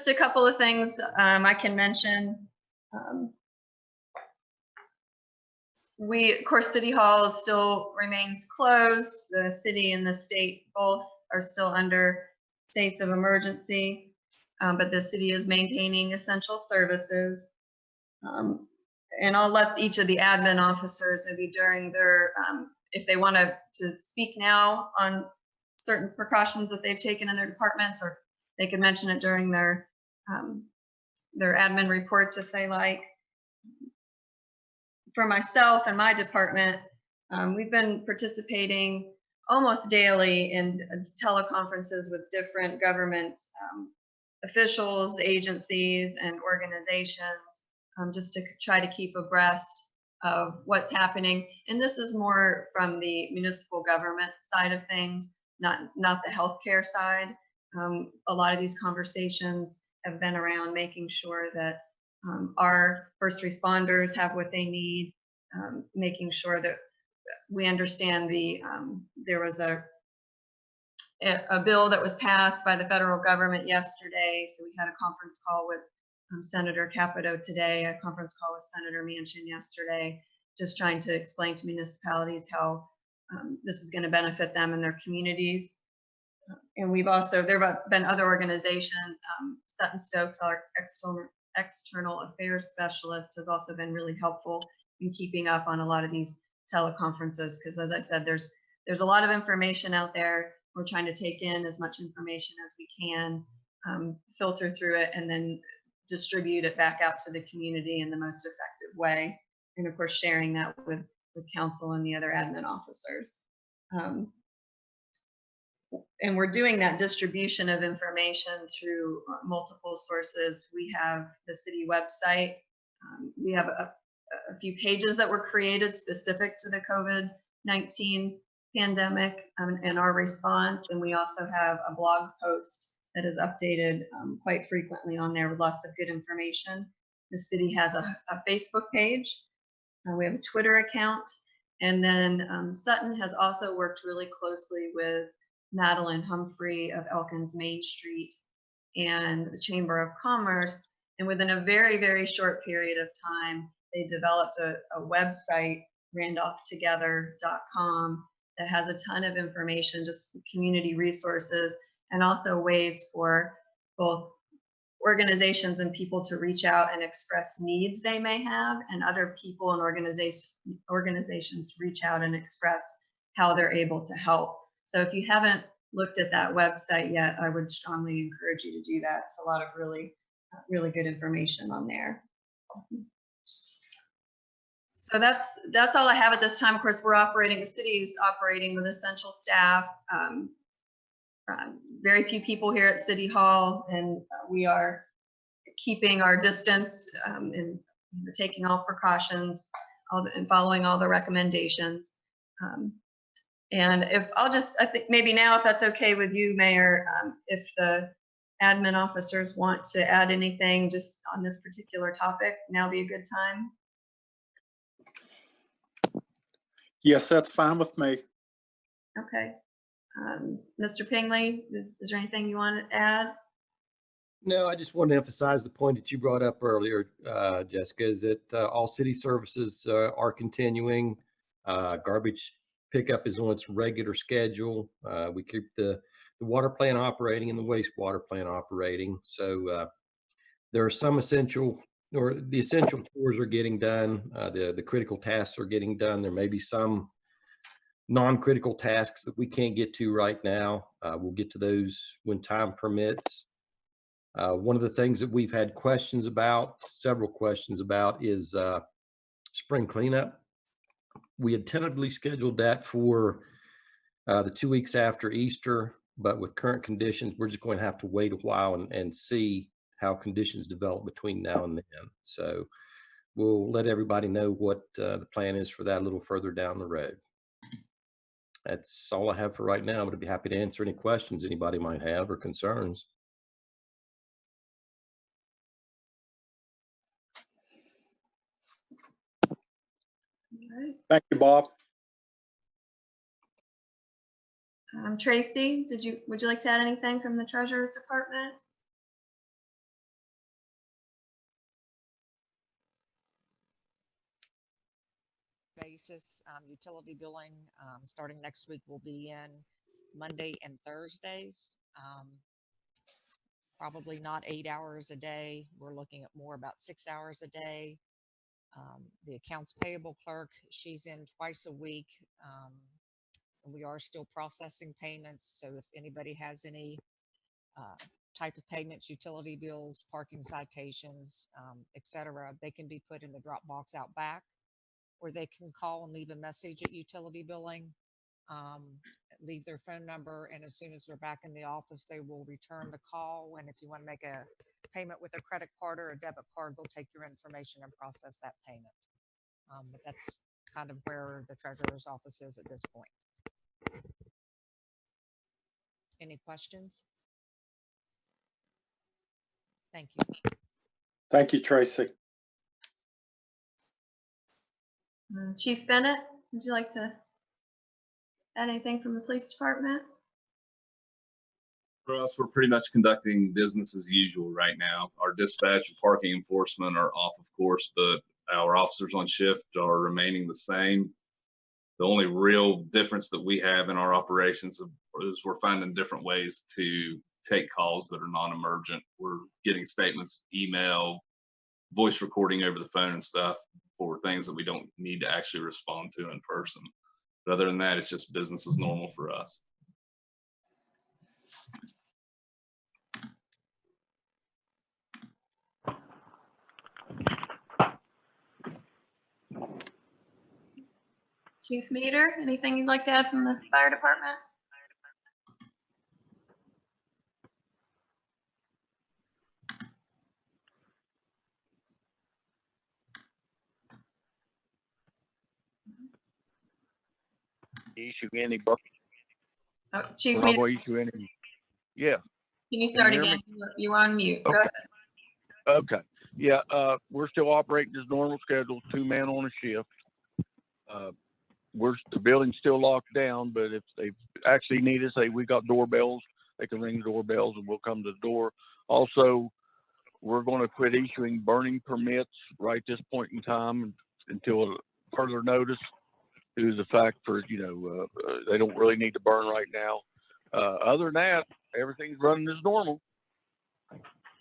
just a couple of things I can mention. Of course, City Hall still remains closed. The city and the state both are still under states of emergency, but the city is maintaining essential services. And I'll let each of the admin officers, maybe during their, if they want to speak now on certain precautions that they've taken in their departments, or they can mention it during their admin reports if they like. For myself and my department, we've been participating almost daily in teleconferences with different government officials, agencies, and organizations, just to try to keep abreast of what's happening. And this is more from the municipal government side of things, not the healthcare side. A lot of these conversations have been around making sure that our first responders have what they need, making sure that we understand there was a bill that was passed by the federal government yesterday. So we had a conference call with Senator Capito today, a conference call with Senator Manchin yesterday, just trying to explain to municipalities how this is going to benefit them and their communities. And there have been other organizations. Sutton Stokes, our external affairs specialist, has also been really helpful in keeping up on a lot of these teleconferences, because as I said, there's a lot of information out there. We're trying to take in as much information as we can, filter through it, and then distribute it back out to the community in the most effective way. And of course, sharing that with council and the other admin officers. And we're doing that distribution of information through multiple sources. We have the city website. We have a few pages that were created specific to the COVID-19 pandemic and our response. And we also have a blog post that is updated quite frequently on there with lots of good information. The city has a Facebook page. We have a Twitter account. And then Sutton has also worked really closely with Madeline Humphrey of Elkins Main Street and the Chamber of Commerce. And within a very, very short period of time, they developed a website, randolphtogether.com, that has a ton of information, just community resources, and also ways for both organizations and people to reach out and express needs they may have, and other people and organizations reach out and express how they're able to help. So if you haven't looked at that website yet, I would strongly encourage you to do that. It's a lot of really, really good information on there. So that's all I have at this time. Of course, the city's operating with essential staff. Very few people here at City Hall, and we are keeping our distance and taking all precautions and following all the recommendations. And I think maybe now, if that's okay with you, Mayor, if the admin officers want to add anything just on this particular topic, now be a good time. Yes, that's fine with me. Okay. Mr. Pingley, is there anything you want to add? No, I just want to emphasize the point that you brought up earlier, Jessica, is that all city services are continuing. Garbage pickup is on its regular schedule. We keep the water plant operating and the wastewater plant operating. So there are some the essential chores are getting done. The critical tasks are getting done. There may be some non-critical tasks that we can't get to right now. We'll get to those when time permits. One of the things that we've had several questions about, is spring cleanup. We had tentatively scheduled that for the 2 weeks after Easter, but with current conditions, we're just going to have to wait a while and see how conditions develop between now and then. So we'll let everybody know what the plan is for that a little further down the road. That's all I have for right now, but I'd be happy to answer any questions anybody might have or concerns. Right. Thank you, Bob. Tracy, would you like to add anything from the Treasurer's Department? basis. Utility billing, starting next week, will be in Monday and Thursdays. Probably not 8 hours a day. We're looking at more about 6 hours a day. The accounts payable clerk, she's in twice a week. And we are still processing payments. So if anybody has any type of payments, utility bills, parking citations, etc., they can be put in the drop box out back, or they can call and leave a message at utility billing, leave their phone number, and as soon as they're back in the office, they will return the call. And if you want to make a payment with a credit card or a debit card, they'll take your information and process that payment. But that's kind of where the treasurer's office is at this point. Any questions? Thank you. Thank you, Tracy. Chief Bennett, would you like to add anything from the police department? For us, we're pretty much conducting business as usual right now. Our dispatch and parking enforcement are off, of course, but our officers on shift are remaining the same. The only real difference that we have in our operations is we're finding different ways to take calls that are non-emergent. We're getting statements, email, voice recording over the phone and stuff for things that we don't need to actually respond to in person. But other than that, it's just business as normal for us. Chief Meter, anything you'd like to add from the fire department? Issue any bucket. Oh, Chief Bravo Meter, issue any. Yeah. can you start hear me? again? You were on mute. Go Okay. ahead. Okay. Yeah. We're still operating as normal schedule, 2-man on a shift. The building's still locked down, but if they actually need us, we got doorbells. They can ring the doorbells and we'll come to the door. Also, we're going to quit issuing burning permits right this point in time until further notice, due to the fact for, they don't really need to burn right now. Other than that, everything's running as normal.